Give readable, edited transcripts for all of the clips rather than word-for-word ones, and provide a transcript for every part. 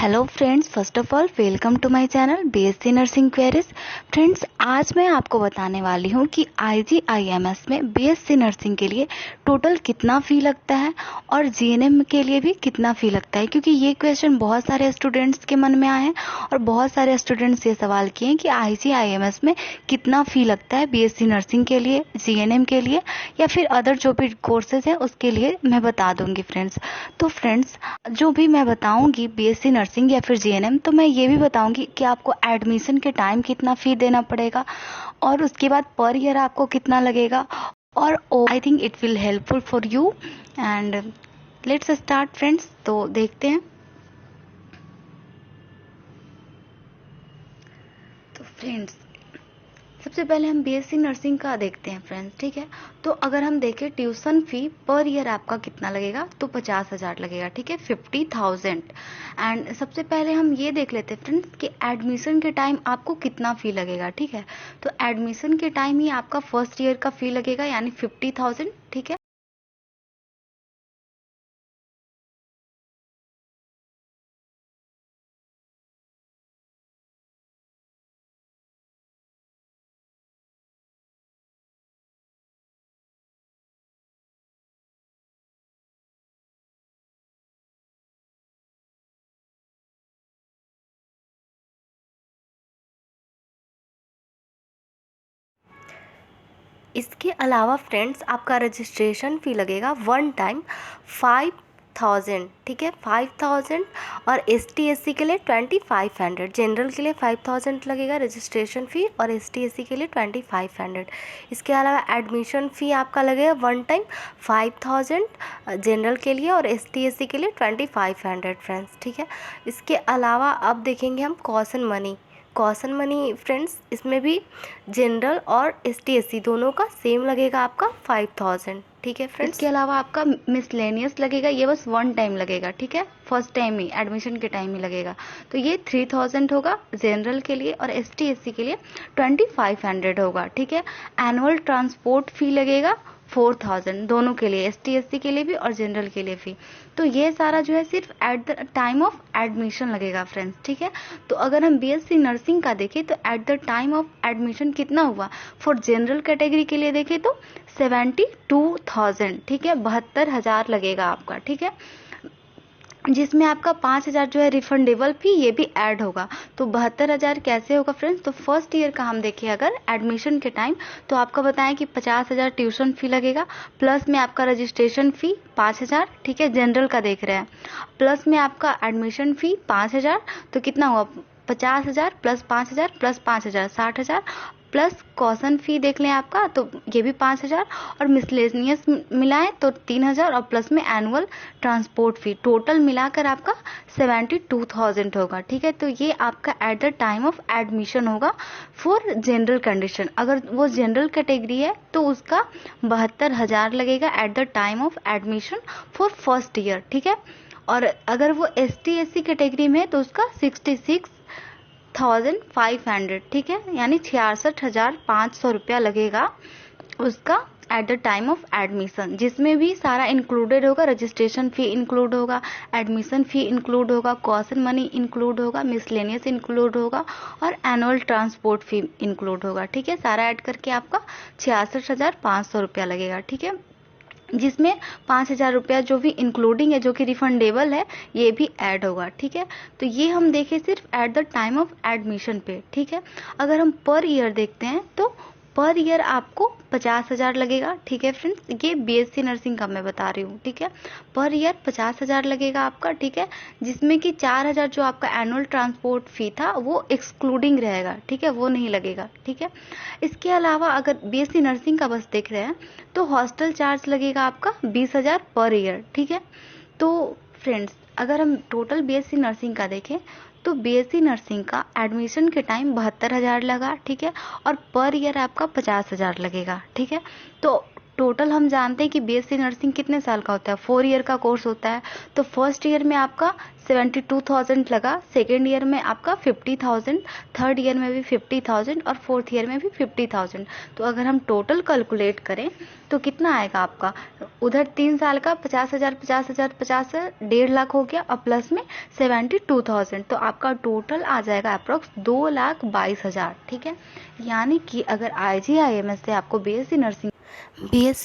Hello friends, first of all welcome to my channel BSc nursing queries. Friends, आज मैं आपको बताने वाली हूँ कि आईजीआईएमएस में बीएससी नर्सिंग के लिए टोटल कितना फ़ी लगता है और जीएनएम के लिए भी कितना फ़ी लगता है, क्योंकि ये क्वेश्चन बहुत सारे स्टूडेंट्स के मन में आए हैं और बहुत सारे स्टूडेंट्स ये सवाल किए हैं कि आईजीआईएमएस में कितना फ़ी लगता है बीएससी नर्सिंग के लिए, जीएनएम के लिए या फिर अदर जो भी कोर्सेज हैं उसके लिए मैं बता दूंगी फ्रेंड्स। तो फ्रेंड्स, जो भी मैं बताऊंगी बीएससी नर्सिंग या फिर जीएनएम, तो मैं ये भी बताऊंगी कि आपको एडमिशन के टाइम कितना फ़ी देना पड़ेगा और उसके बाद पर ईयर आपको कितना लगेगा। और I think it will helpful for you and let's start friends. तो देखते हैं। तो फ्रेंड्स, सबसे पहले हम बीएससी नर्सिंग का देखते हैं फ्रेंड्स, ठीक है। तो अगर हम देखें ट्यूशन फी पर ईयर आपका कितना लगेगा, तो 50,000 लगेगा, ठीक है, 50,000। एंड सबसे पहले हम ये देख लेते हैं फ्रेंड्स कि एडमिशन के टाइम आपको कितना फ़ी लगेगा, ठीक है। तो एडमिशन के टाइम ही आपका फर्स्ट ईयर का फ़ी लगेगा, यानी 50,000, ठीक है। इसके अलावा फ्रेंड्स, आपका रजिस्ट्रेशन फ़ी लगेगा वन टाइम 5,000, ठीक है, 5,000। और ST SC के लिए 2,500, जनरल के लिए 5,000 लगेगा रजिस्ट्रेशन फ़ी और ST SC के लिए 2,500। इसके अलावा एडमिशन फ़ी आपका लगेगा वन टाइम 5,000 जनरल के लिए और ST SC के लिए 2,500 फ्रेंड्स, ठीक है। इसके अलावा अब देखेंगे हम कॉशन मनी फ्रेंड्स, इसमें भी जनरल और ST SC दोनों का सेम लगेगा आपका 5,000, ठीक है फ्रेंड्स। इसके अलावा आपका मिसलेनियस लगेगा, ये बस वन टाइम लगेगा, ठीक है, फर्स्ट टाइम ही, एडमिशन के टाइम ही लगेगा। तो ये 3,000 होगा जनरल के लिए और ST SC के लिए 2,500 होगा, ठीक है। एनुअल ट्रांसपोर्ट फी लगेगा 4,000 दोनों के लिए, ST SC के लिए भी और जनरल के लिए फी। तो ये सारा जो है सिर्फ eight the time of admission लगेगा फ्रेंड्स, ठीक है। तो अगर हम बीएससी नर्सिंग का देखें तो eight the time of admission कितना हुआ, फॉर जनरल कैटेगरी के लिए देखें तो 72,000, ठीक है, 72,000 लगेगा आपका, ठीक है, जिसमें आपका 5,000 जो है रिफंडेबल फी ये भी ऐड होगा। तो 72,000 कैसे होगा फ्रेंड्स। तो फर्स्ट ईयर का हम देखें अगर एडमिशन के टाइम, तो आपका बताएं कि 50,000 ट्यूशन फी लगेगा, प्लस में आपका रजिस्ट्रेशन फी 5,000, ठीक है, जनरल का देख रहे हैं, प्लस में आपका एडमिशन फी 5,000, तो कितना हुआ 50,000 प्लस 5,000 प्लस 5,000 60,000, प्लस कॉशन फी देख लें आपका, तो ये भी 5,000 और मिसलेनियस मिलाएं तो 3,000 और प्लस में एनुअल ट्रांसपोर्ट फी, टोटल मिलाकर आपका 72,000 होगा, ठीक है। तो ये आपका eight the time of admission होगा फॉर जनरल कंडीशन। अगर वो जनरल कैटेगरी है तो उसका 72,000 लगेगा eight the time of admission for first year, ठीक है। और अगर वो ST SC कैटेगरी में है तो उसका 66,500, ठीक है, यानी 66,500 रुपया लगेगा उसका eight the time of admission, जिसमें भी सारा इंक्लूडेड होगा, रजिस्ट्रेशन फी इंक्लूड होगा, एडमिशन फी इंक्लूड होगा, कॉशन मनी इंक्लूड होगा, मिसलेनियस इंक्लूड होगा और एनुअल ट्रांसपोर्ट फी इंक्लूड होगा, ठीक है। सारा ऐड करके आपका 66,500 रुपया लगेगा, ठीक है, जिसमें 5,000 रुपया जो भी इंक्लूडिंग है, जो कि रिफंडेबल है, ये भी ऐड होगा, ठीक है। तो ये हम देखें सिर्फ eight the time of admission पे, ठीक है। अगर हम पर ईयर देखते हैं तो पर ईयर आपको 50,000 लगेगा, ठीक है फ्रेंड्स, ये बीएससी नर्सिंग का मैं बता रही हूँ, ठीक है। पर ईयर 50,000 लगेगा आपका, ठीक है, जिसमें कि 4,000 जो आपका एनुअल ट्रांसपोर्ट फी था वो एक्सक्लूडिंग रहेगा, ठीक है, वो नहीं लगेगा, ठीक है। इसके अलावा अगर बीएससी नर्सिंग का बस देख रहे हैं तो हॉस्टल चार्ज लगेगा आपका 20,000 पर ईयर, ठीक है। तो फ्रेंड्स, अगर हम टोटल बीएससी नर्सिंग का देखें तो बीएससी नर्सिंग का एडमिशन के टाइम 72,000 लगा, ठीक है, और पर ईयर आपका 50,000 लगेगा, ठीक है। तो टोटल हम जानते हैं कि बीएससी नर्सिंग कितने साल का होता है, 4 ईयर का कोर्स होता है। तो फर्स्ट ईयर में आपका 72,000 लगा, सेकेंड ईयर में आपका 50,000, थर्ड ईयर में भी 50,000 और फोर्थ ईयर में भी 50,000। तो अगर हम टोटल कैलकुलेट करें तो कितना आएगा आपका, उधर 3 साल का 50,000 50,000 50,000 1.5 लाख हो गया और प्लस में 72,000, तो आपका टोटल आ जाएगा अप्रोक्स 2,22,000। ठीक है, यानी कि अगर IGIMS से आपको बीएससी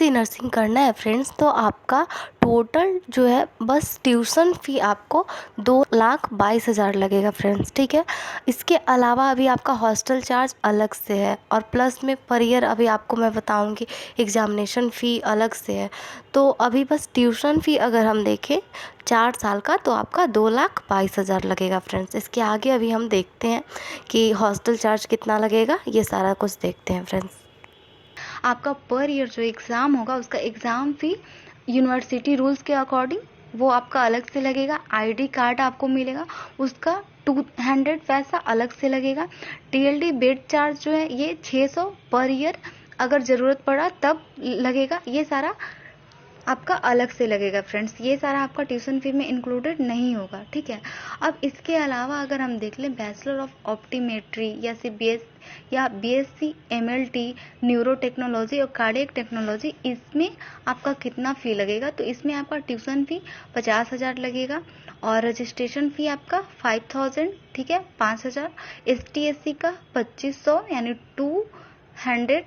नर्सिंग करना है फ्रेंड्स, तो आपका टोटल जो है बस ट्यूशन फ़ी आपको 2,22,000 लगेगा फ्रेंड्स। ठीक है, इसके अलावा अभी आपका हॉस्टल चार्ज अलग से है और प्लस में पर ईयर अभी आपको मैं बताऊंगी एग्ज़ामिनेशन फ़ी अलग से है। तो अभी बस ट्यूशन फ़ी अगर हम देखें 4 साल का तो आपका 2,22,000 लगेगा फ्रेंड्स। इसके आगे अभी हम देखते हैं कि हॉस्टल चार्ज कितना लगेगा, ये सारा कुछ देखते हैं फ्रेंड्स। आपका पर ईयर जो एग्ज़ाम होगा उसका एग्ज़ाम फ़ी यूनिवर्सिटी रूल्स के अकॉर्डिंग वो आपका अलग से लगेगा। आईडी कार्ड आपको मिलेगा, उसका 200 पैसा अलग से लगेगा। TLD बेड चार्ज जो है ये 600 पर ईयर, अगर ज़रूरत पड़ा तब लगेगा, ये सारा आपका अलग से लगेगा फ्रेंड्स। ये सारा आपका ट्यूशन फी में इंक्लूडेड नहीं होगा। ठीक है, अब इसके अलावा अगर हम देख लें बैचलर ऑफ ऑप्टीमेट्री या CBS या BSc MLT न्यूरो टेक्नोलॉजी और कार्डियक टेक्नोलॉजी, इसमें आपका कितना फ़ी लगेगा, तो इसमें आपका ट्यूशन फ़ी 50,000 लगेगा और रजिस्ट्रेशन फ़ी आपका 5,000। ठीक है, 5,000। ST SC का 2,500 यानी 200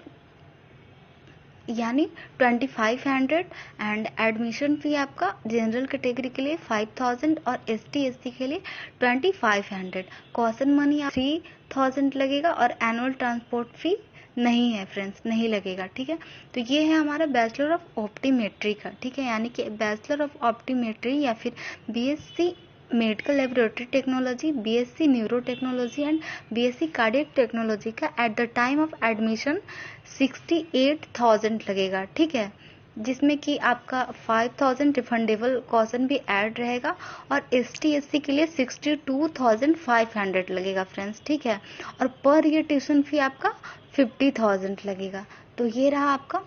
यानी 2,500 एंड एडमिशन फ़ी आपका जनरल कैटेगरी के लिए 5,000 और ST SC के लिए 2,500। कॉशन मनी 3,000 लगेगा और एनुअल ट्रांसपोर्ट फ़ी नहीं है फ्रेंड्स, नहीं लगेगा। ठीक है, तो ये है हमारा बैचलर ऑफ ऑप्टीमेट्री का। ठीक है, यानी कि बैचलर ऑफ ऑप्टीमेट्री या फिर BSc medical laboratory technology, BSc neuro technology and BSc cardiac technology का at the time of admission 68,000 लगेगा। ठीक है, जिसमें कि आपका 5,000 रिफंडेबल कॉशन भी ऐड रहेगा और ST SC के लिए 62,500 लगेगा फ्रेंड्स। ठीक है, और पर ईयर ट्यूशन फी आपका 50,000 लगेगा। तो ये रहा आपका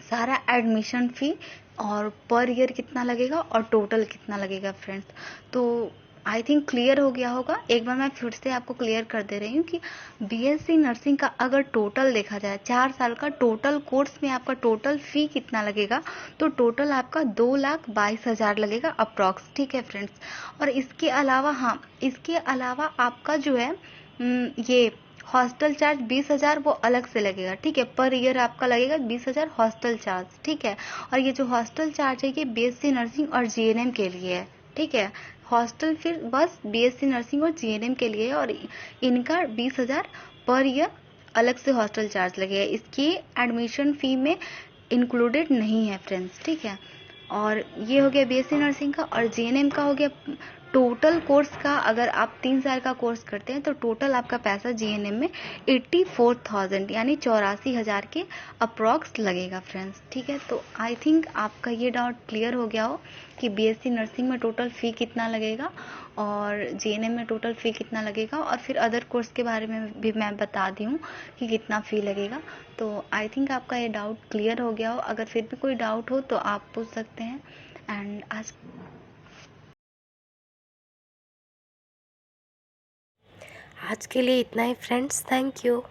सारा एडमिशन फ़ी और पर ईयर कितना लगेगा और टोटल कितना लगेगा फ्रेंड्स। तो आई थिंक क्लियर हो गया होगा। एक बार मैं फिर से आपको क्लियर कर दे रही हूँ कि BSc नर्सिंग का अगर टोटल देखा जाए 4 साल का टोटल कोर्स में आपका टोटल फ़ी कितना लगेगा, तो टोटल आपका 2,22,000 लगेगा अप्रॉक्स। ठीक है फ्रेंड्स, और इसके अलावा हाँ, इसके अलावा आपका जो है ये हॉस्टल चार्ज 20,000 वो अलग से लगेगा। ठीक है, पर ईयर आपका लगेगा 20,000 हॉस्टल चार्ज। ठीक है, और ये जो हॉस्टल चार्ज है ये BSc नर्सिंग और GNM के लिए है। ठीक है, हॉस्टल फिर बस BSc नर्सिंग और GNM के लिए है और इनका 20,000 पर ईयर अलग से हॉस्टल चार्ज लगेगा, इसकी एडमिशन फ़ी में इंक्लूडेड नहीं है फ्रेंड्स। ठीक है, और ये हो गया BSc नर्सिंग का, और GNM का हो गया टोटल कोर्स का। अगर आप 3 साल का कोर्स करते हैं तो टोटल आपका पैसा GNM में 84,000 यानी 84,000 के अप्रॉक्स लगेगा फ्रेंड्स। ठीक है, तो आई थिंक आपका ये डाउट क्लियर हो गया हो कि BSc नर्सिंग में टोटल फ़ी कितना लगेगा और GNM में टोटल फ़ी कितना लगेगा, और फिर अदर कोर्स के बारे में भी मैं बता दी हूँ कि कितना फ़ी लगेगा। तो आई थिंक आपका ये डाउट क्लियर हो गया हो। अगर फिर भी कोई डाउट हो तो आप पूछ सकते हैं। एंड आज के लिए इतना ही फ्रेंड्स, थैंक यू।